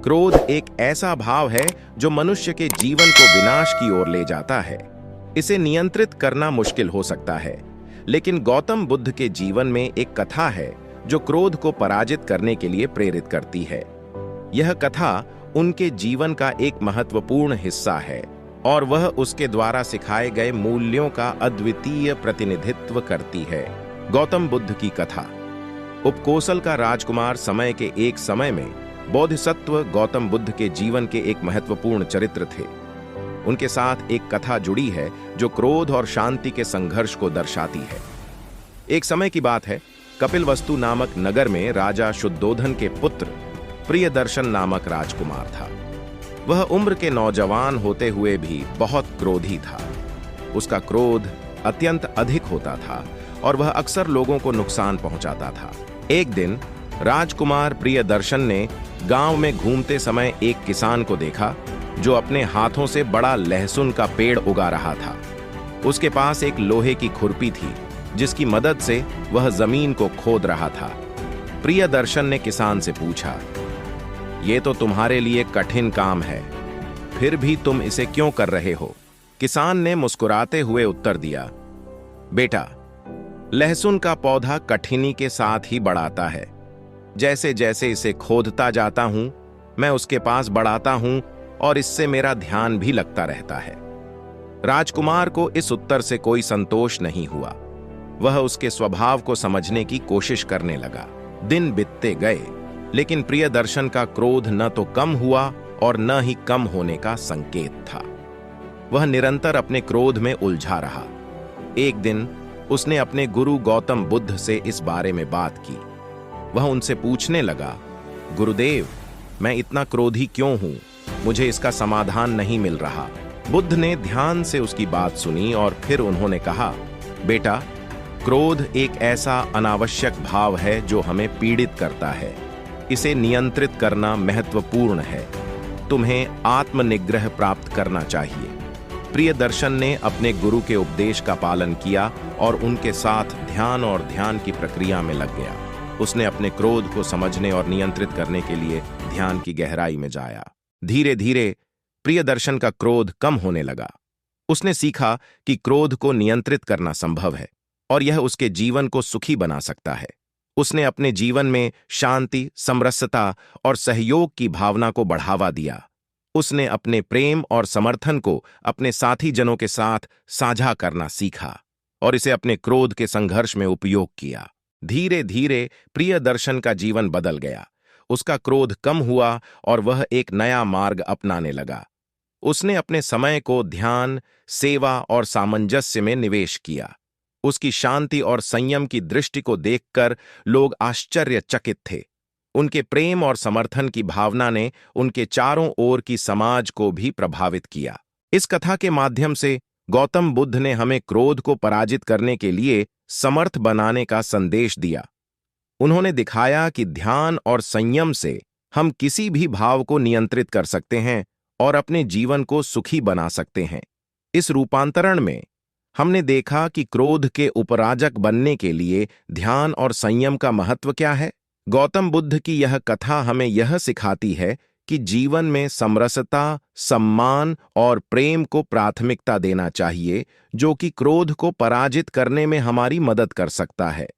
क्रोध एक ऐसा भाव है जो मनुष्य के जीवन को विनाश की ओर ले जाता है। इसे नियंत्रित करना मुश्किल हो सकता है, लेकिन गौतम बुद्ध के जीवन में एक कथा है जो क्रोध को पराजित करने के लिए प्रेरित करती है। यह कथा उनके जीवन का एक महत्वपूर्ण हिस्सा है और वह उसके द्वारा सिखाए गए मूल्यों का अद्वितीय प्रतिनिधित्व करती है। गौतम बुद्ध की कथा। उपकोसल का राजकुमार समय के एक समय में बोधिसत्व गौतम बुद्ध के जीवन के एक महत्वपूर्ण चरित्र थे। उनके साथ एक कथा जुड़ी है जो क्रोध और शांति के संघर्ष को दर्शाती है। एक समय की बात है, कपिलवस्तु नामक नगर में राजा शुद्धोधन के पुत्र प्रियदर्शन नामक राजकुमार था। वह उम्र के नौजवान होते हुए भी बहुत क्रोधी था। उसका क्रोध अत्यंत अधिक होता था और वह अक्सर लोगों को नुकसान पहुंचाता था। एक दिन राजकुमार प्रियदर्शन ने गांव में घूमते समय एक किसान को देखा जो अपने हाथों से बड़ा लहसुन का पेड़ उगा रहा था। उसके पास एक लोहे की खुरपी थी जिसकी मदद से वह जमीन को खोद रहा था। प्रियदर्शन ने किसान से पूछा, "ये तो तुम्हारे लिए कठिन काम है, फिर भी तुम इसे क्यों कर रहे हो?" किसान ने मुस्कुराते हुए उत्तर दिया, "बेटा, लहसुन का पौधा कठिनी के साथ ही बढ़ाता है। जैसे जैसे इसे खोदता जाता हूं, मैं उसके पास बढ़ाता हूं और इससे मेरा ध्यान भी लगता रहता है।" राजकुमार को इस उत्तर से कोई संतोष नहीं हुआ। वह उसके स्वभाव को समझने की कोशिश करने लगा। दिन बीतते गए, लेकिन प्रियदर्शन का क्रोध न तो कम हुआ और न ही कम होने का संकेत था। वह निरंतर अपने क्रोध में उलझा रहा। एक दिन उसने अपने गुरु गौतम बुद्ध से इस बारे में बात की। वह उनसे पूछने लगा, "गुरुदेव, मैं इतना क्रोधी क्यों हूं? मुझे इसका समाधान नहीं मिल रहा।" बुद्ध ने ध्यान से उसकी बात सुनी और फिर उन्होंने कहा, "बेटा, क्रोध एक ऐसा अनावश्यक भाव है जो हमें पीड़ित करता है। इसे नियंत्रित करना महत्वपूर्ण है। तुम्हें आत्मनिग्रह प्राप्त करना चाहिए।" प्रियदर्शन ने अपने गुरु के उपदेश का पालन किया और उनके साथ ध्यान और ध्यान की प्रक्रिया में लग गया। उसने अपने क्रोध को समझने और नियंत्रित करने के लिए ध्यान की गहराई में जाया। धीरे धीरे प्रियदर्शन का क्रोध कम होने लगा। उसने सीखा कि क्रोध को नियंत्रित करना संभव है और यह उसके जीवन को सुखी बना सकता है। उसने अपने जीवन में शांति, समरसता और सहयोग की भावना को बढ़ावा दिया। उसने अपने प्रेम और समर्थन को अपने साथी जनों के साथ साझा करना सीखा और इसे अपने क्रोध के संघर्ष में उपयोग किया। धीरे धीरे प्रियदर्शन का जीवन बदल गया। उसका क्रोध कम हुआ और वह एक नया मार्ग अपनाने लगा। उसने अपने समय को ध्यान, सेवा और सामंजस्य में निवेश किया। उसकी शांति और संयम की दृष्टि को देखकर लोग आश्चर्यचकित थे। उनके प्रेम और समर्थन की भावना ने उनके चारों ओर की समाज को भी प्रभावित किया। इस कथा के माध्यम से गौतम बुद्ध ने हमें क्रोध को पराजित करने के लिए समर्थ बनाने का संदेश दिया। उन्होंने दिखाया कि ध्यान और संयम से हम किसी भी भाव को नियंत्रित कर सकते हैं और अपने जीवन को सुखी बना सकते हैं। इस रूपांतरण में हमने देखा कि क्रोध के उपराजक बनने के लिए ध्यान और संयम का महत्व क्या है। गौतम बुद्ध की यह कथा हमें यह सिखाती है कि जीवन में समरसता, सम्मान और प्रेम को प्राथमिकता देना चाहिए, जो कि क्रोध को पराजित करने में हमारी मदद कर सकता है।